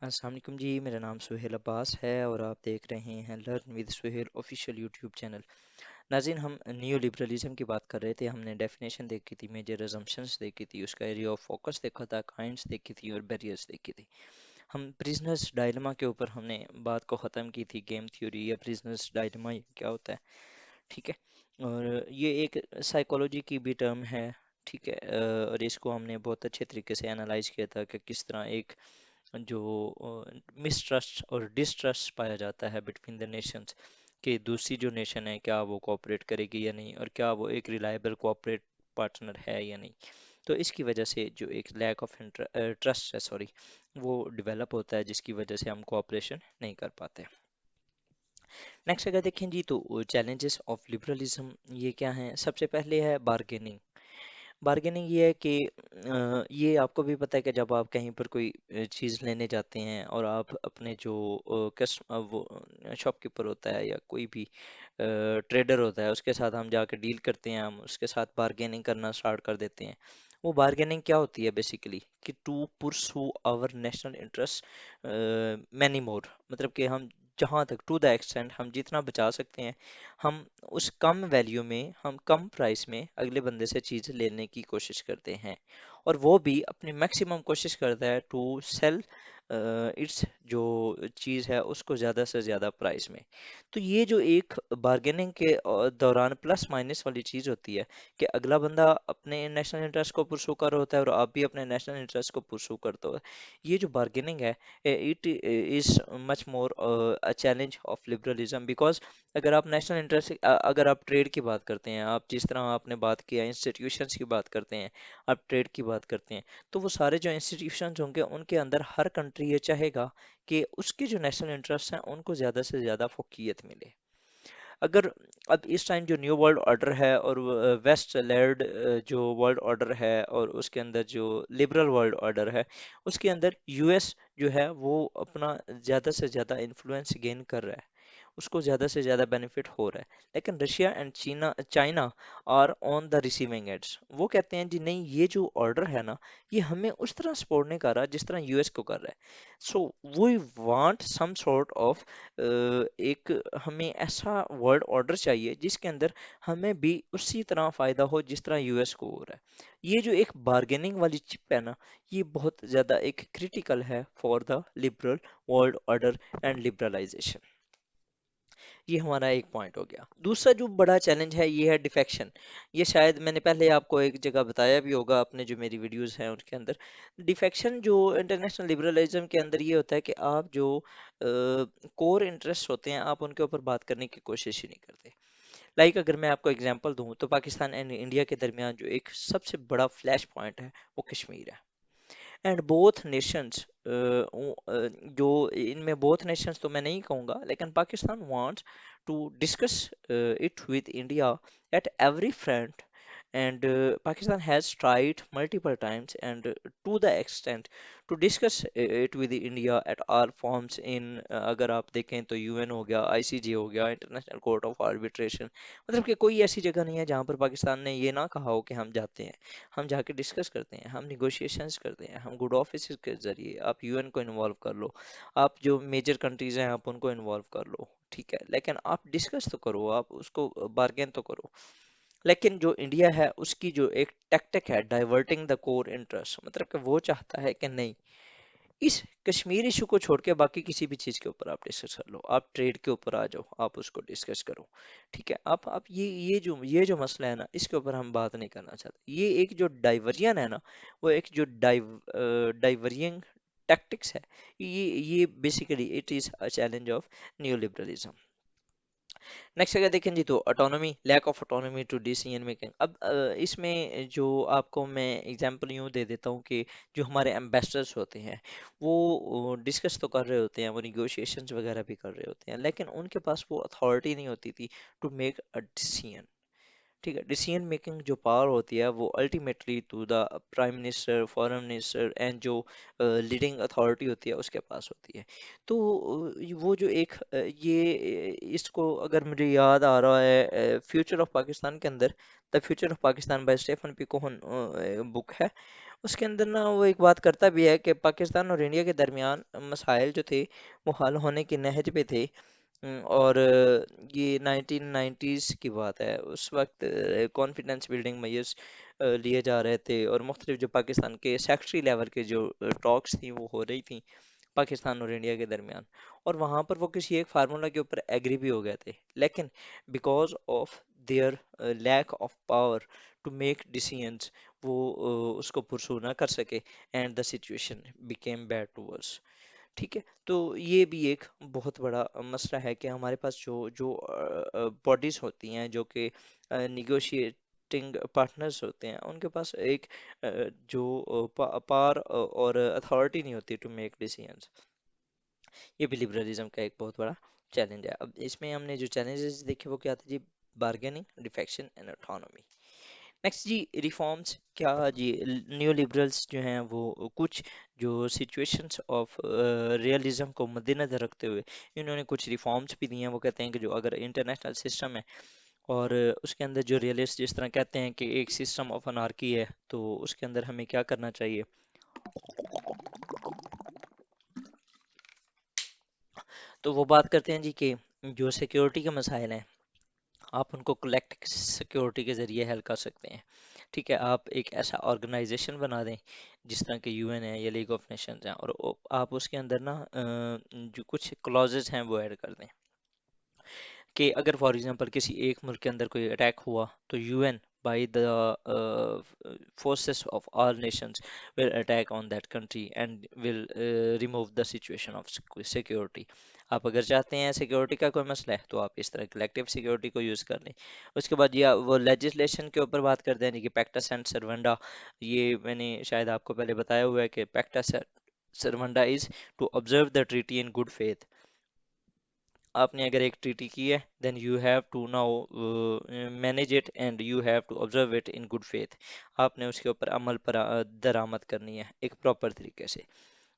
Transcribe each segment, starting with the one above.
अस्सलाम वालेकुम जी। मेरा नाम सुहेल अब्बास है और आप देख रहे हैं learn with Suhail official YouTube channel. नाज़रीन, हम न्यू लिबरलिज्म की बात कर रहे थे। हमने डेफिनेशन देखी थी, मेजर अजम्पशंस देखी थी, उसका एरिया ऑफ फोकस देखा था, काइंड्स देखी थी और बैरियर्स देखी थी। हम प्रिजनर्स डायलेमा के ऊपर हमने बात को ख़त्म की थी। गेम थ्योरी या प्रिजनर्स डायलेमा क्या होता है, ठीक है। और ये एक साइकोलॉजी की भी टर्म है, ठीक है। और इसको हमने बहुत अच्छे तरीके से एनालाइज किया था कि किस तरह एक जो मिसट्रस्ट और डिस्ट्रस्ट पाया जाता है बिटवीन द नेशंस, कि दूसरी जो नेशन है क्या वो कोऑपरेट करेगी या नहीं, और क्या वो एक रिलायबल कोऑपरेट पार्टनर है या नहीं। तो इसकी वजह से जो एक लैक ऑफ ट्रस्ट है, सॉरी, वो डेवलप होता है, जिसकी वजह से हम कोऑपरेशन नहीं कर पाते। नेक्स्ट अगर देखें जी, तो चैलेंजेस ऑफ लिबरलिज्म ये क्या हैं। सबसे पहले है बार्गेनिंग। बार्गेनिंग ये है कि ये आपको भी पता है कि जब आप कहीं पर कोई चीज़ लेने जाते हैं और आप अपने जो वो शॉपकीपर होता है या कोई भी ट्रेडर होता है उसके साथ हम जाकर डील करते हैं, हम उसके साथ बार्गेनिंग करना स्टार्ट कर देते हैं। वो बार्गेनिंग क्या होती है बेसिकली, कि to pursue our national interest many more, मतलब कि हम जहाँ तक टू द एक्सटेंट हम जितना बचा सकते हैं, हम उस कम वैल्यू में, हम कम प्राइस में अगले बंदे से चीज़ लेने की कोशिश करते हैं। और वो भी अपनी मैक्सिमम कोशिश करता है टू सेल इट्स जो चीज़ है उसको ज़्यादा से ज़्यादा प्राइस में। तो ये जो एक बार्गेनिंग के दौरान प्लस माइनस वाली चीज़ होती है, कि अगला बंदा अपने नेशनल इंटरेस्ट को पुरसू कर रहा होता है और आप भी अपने नेशनल इंटरेस्ट को पुरसू करते हो। ये जो बार्गेनिंग है, it is much more a challenge of liberalism, because अगर आप नेशनल इंटरेस्ट, अगर आप ट्रेड की बात करते हैं, आप जिस तरह आपने बात किया इंस्टीट्यूशंस की बात करते हैं, आप ट्रेड की बात करते हैं, तो वो सारे जो इंस्टीट्यूशंस होंगे उनके अंदर हर कंट्री ये चाहेगा कि उसके जो नेशनल इंटरेस्ट हैं उनको ज़्यादा से ज़्यादा फोकियत मिले। अगर अब इस टाइम जो न्यू वर्ल्ड ऑर्डर है और वेस्ट लेड जो वर्ल्ड ऑर्डर है और उसके अंदर जो लिबरल वर्ल्ड ऑर्डर है, उसके अंदर यूएस जो है वो अपना ज़्यादा से ज़्यादा इन्फ्लुएंस गेन कर रहा है, उसको ज़्यादा से ज़्यादा बेनिफिट हो रहा है। लेकिन Russia and China China are on the receiving ends. वो कहते हैं जी नहीं, ये जो ऑर्डर है ना, ये हमें उस तरह सपोर्ट नहीं कर रहा जिस तरह यूएस को कर रहा है। So we want some sort of एक, हमें ऐसा वर्ल्ड ऑर्डर चाहिए जिसके अंदर हमें भी उसी तरह फायदा हो जिस तरह यूएस को हो रहा है। ये जो एक बार्गेनिंग वाली चिप है ना, ये बहुत ज़्यादा एक क्रिटिकल है for the liberal world order and liberalization. ये हमारा एक पॉइंट हो गया। दूसरा जो बड़ा चैलेंज है ये है डिफेक्शन। ये शायद मैंने पहले आपको एक जगह बताया भी होगा, अपने जो मेरी वीडियोस हैं उनके अंदर। डिफेक्शन जो इंटरनेशनल लिबरलिज्म के अंदर ये होता है कि आप जो कोर इंटरेस्ट होते हैं आप उनके ऊपर बात करने की कोशिश ही नहीं करते। अगर मैं आपको एग्जांपल दूं तो पाकिस्तान एंड इंडिया के दरमियान जो एक सबसे बड़ा फ्लैश पॉइंट है वो कश्मीर है। एंड बोथ नेशंस, जो इनमें बोथ नेशंस तो मैं नहीं कहूँगा, लेकिन Pakistan wants to discuss it with India at every front. And Pakistan has tried multiple times and to the extent to discuss it with India at all forms in, अगर आप देखें तो यूएन हो गया, आईसीजे हो गया, इंटरनेशनल कोर्ट ऑफ आर्बिट्रेशन, मतलब कि कोई ऐसी जगह नहीं है जहाँ पर पाकिस्तान ने ये ना कहा हो कि हम जाते हैं, हम जाके डिस्कस करते हैं, हम निगोशिएशंस करते हैं, हम गुड ऑफिस के जरिए, आप यूएन को इन्वॉल्व कर लो, आप जो मेजर कंट्रीज हैं आप उनको इन्वॉल्व कर लो, ठीक है, लेकिन आप डिस्कस तो करो, आप उसको बार्गेन तो करो। लेकिन जो इंडिया है उसकी जो एक टैक्टिक है डाइवर्टिंग द कोर इंटरेस्ट, मतलब कि वो चाहता है कि नहीं, इस कश्मीर इशू को छोड़ के बाकी किसी भी चीज़ के ऊपर आप डिस्कस कर लो, आप ट्रेड के ऊपर आ जाओ, आप उसको डिस्कस करो, ठीक है। आप ये जो मसला है ना, इसके ऊपर हम बात नहीं करना चाहते। ये एक जो डाइवर्जन है ना, वो एक जो डाइवर्जिंग टैक्टिक्स है, ये basically it is a challenge of new liberalism. Next अगर देखें जी, तो autonomy, lack of autonomy to decision making. अब इसमें जो आपको मैं एग्जांपल यूँ दे देता हूँ कि जो हमारे एम्बेसडर्स होते हैं वो डिस्कस तो कर रहे होते हैं, वो निगोशिएशंस वगैरह भी कर रहे होते हैं, लेकिन उनके पास वो अथॉरिटी नहीं होती थी टू मेक अ डिसीजन, ठीक है। डिसीजन मेकिंग जो पावर होती है वो ultimately to the prime minister, foreign minister and जो लीडिंग अथॉरिटी होती है उसके पास होती है। तो वो जो एक इसको अगर मुझे याद आ रहा है, फ्यूचर ऑफ पाकिस्तान के अंदर, the future of Pakistan by Stephen P Cohen book है, उसके अंदर ना वो एक बात करता भी है कि पाकिस्तान और इंडिया के दरमियान मसाइल जो थे वो हल होने की नहज पे थे। और ये 1990s की बात है। उस वक्त कॉन्फिडेंस बिल्डिंग मेजर्स लिए जा रहे थे और मुख्तलिफ जो पाकिस्तान के सेक्रेटरी लेवल के जो टॉक्स थी वो हो रही थी पाकिस्तान और इंडिया के दरमियान। और वहाँ पर वो किसी एक फार्मूला के ऊपर एग्री भी हो गए थे, लेकिन because of their lack of power to make decisions वो उसको पुरसू ना कर सके, and the situation became bad to worse. ठीक है, तो ये भी एक बहुत बड़ा मसला है कि हमारे पास जो जो बॉडीज होती हैं जो कि निगोशिएटिंग पार्टनर्स होते हैं, उनके पास एक जो पावर और अथॉरिटी नहीं होती टू मेक डिसीजंस। ये भी लिबरलिज्म का एक बहुत बड़ा चैलेंज है। अब इसमें हमने जो चैलेंजेस देखे वो क्या थे जी? Bargaining, defection and autonomy. Next जी, रिफॉर्म्स क्या जी? न्यू लिबरल्स जो हैं वो कुछ जो सिचुएशंस ऑफ रियलिज्म को मद्देनजर रखते हुए इन्होंने कुछ रिफॉर्म्स भी दिए हैं। वो कहते हैं कि जो अगर इंटरनेशनल सिस्टम है और उसके अंदर जो रियलिस्ट जिस तरह कहते हैं कि एक सिस्टम ऑफ अनार्की है, तो उसके अंदर हमें क्या करना चाहिए? तो वो बात करते हैं जी कि जो सिक्योरिटी के मसाइल हैं आप उनको कलेक्टिव सिक्योरिटी के ज़रिए हल कर सकते हैं। ठीक है, आप एक ऐसा ऑर्गेनाइजेशन बना दें जिस तरह के यूएन है या लीग ऑफ नेशंस हैं, और आप उसके अंदर ना जो कुछ क्लॉजेस हैं वो ऐड कर दें कि अगर फॉर एग्जांपल किसी एक मुल्क के अंदर कोई अटैक हुआ तो UN by the forces of all nations will attack on that country and will remove the situation of security. आप अगर चाहते हैं सिक्योरिटी का कोई मसला है तो आप इस तरह कलेक्टिव सिक्योरिटी को यूज़ कर लें। उसके बाद ये वो लेजिस्लेशन के ऊपर बात करते हैं कि पैक्टा एंड सरवंडा। ये मैंने शायद आपको पहले बताया हुआ है कि pacta servanda is to observe the treaty in good faith. आपने अगर एक ट्रीटी की है then you have to now manage it and you have to observe it in good faith. आपने उसके ऊपर अमल पर दरामद करनी है एक प्रॉपर तरीके से।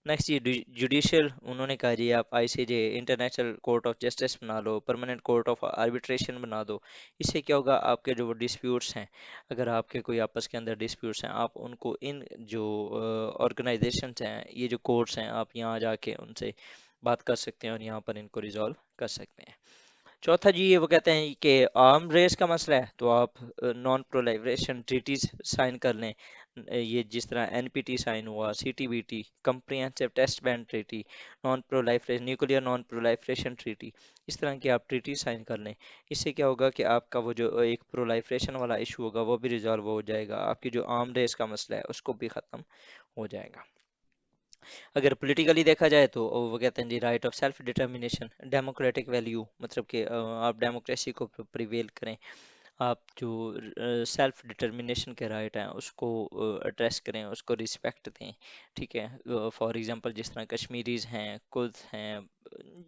नेक्स्ट ये जुडिशियल, उन्होंने कहा जी आप ICJ international court of justice बना लो, परमानेंट कोर्ट ऑफ आर्बिट्रेशन बना दो। इससे क्या होगा? आपके जो डिस्प्यूट्स हैं, अगर आपके कोई आपस के अंदर डिस्प्यूट्स हैं, आप उनको इन जो ऑर्गेनाइजेशंस हैं, ये जो कोर्ट्स हैं, आप यहाँ जाके उनसे बात कर सकते हैं और यहाँ पर इनको रिजॉल्व कर सकते हैं। चौथा जी, ये वो कहते हैं कि आर्म रेस का मसला है तो आप नॉन प्रोलिफरेशन ट्रीटीज साइन कर लें। ये जिस तरह एनपीटी साइन हुआ, CTBT, comprehensive test ban treaty, non proliferation nuclear non proliferation treaty, इस तरह की आप ट्रीटी साइन कर लें। इससे क्या होगा कि आपका वो जो एक प्रोलाइफरेशन वाला इशू होगा वो भी रिजॉल्व हो जाएगा, आपकी जो आर्म रेस का मसला है उसको भी ख़त्म हो जाएगा। अगर पॉलिटिकली देखा जाए तो वो कहते हैं जी right of self determination, democratic value, मतलब कि आप डेमोक्रेसी को प्रिवेल करें, आप जो सेल्फ डिटर्मिनेशन के राइट हैं उसको एड्रेस करें, उसको रिस्पेक्ट दें। ठीक है, फॉर एग्जांपल जिस तरह कश्मीरीज हैं, कुर्द हैं,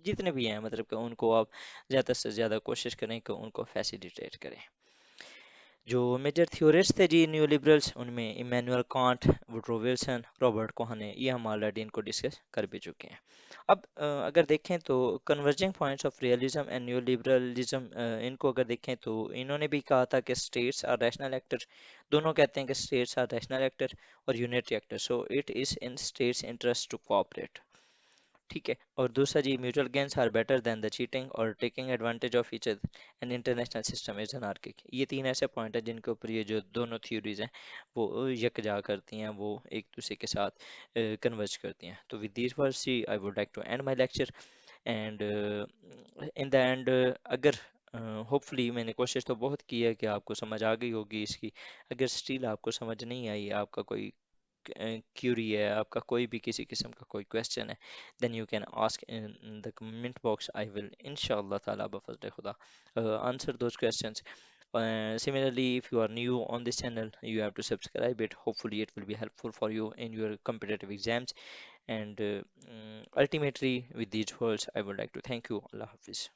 जितने भी हैं, मतलब कि उनको आप ज़्यादा से ज़्यादा कोशिश करें कि उनको फैसिलिटेट करें। जो मेजर थ्योरिस्ट थे जी न्यू लिबरल्स, उनमें Immanuel Kant, Woodrow Wilson, Robert Keohane है, ये हम ऑलरेडी इनको डिस्कस कर भी चुके हैं। अब अगर देखें तो converging points of realism and new liberalism, इनको अगर देखें तो इन्होंने भी कहा था कि स्टेट्स आर रैशनल एक्टर। दोनों कहते हैं कि स्टेट्स आर रैशनल एक्टर और unitary actor, so it is in states interest to cooperate. ठीक है, और दूसरा जी, mutual gains are better than the cheating और taking advantage of each other and international system is anarchic. ये तीन ऐसे पॉइंट हैं जिनके ऊपर ये जो दोनों थ्योरीज हैं वो यकजा करती हैं, वो एक दूसरे के साथ कन्वर्ज करती हैं। तो विद दिस वर्ड्स जी I would like to end my lecture, and in the end अगर होपफुली मैंने कोशिश तो बहुत की है कि आपको समझ आ गई होगी इसकी। अगर स्टिल आपको समझ नहीं आई, आपका कोई क्यूरी है, आपका कोई भी किसी किस्म का कोई क्वेश्चन है, then you can ask in the comment box. I will इंशाल्लाह ताला बफज़ल खुदा answer those questions. Similarly, if you are new on this channel, you have to subscribe it. Hopefully it will be helpful for you in your competitive exams. And ultimately with these words I would like to thank you. Allah Hafiz.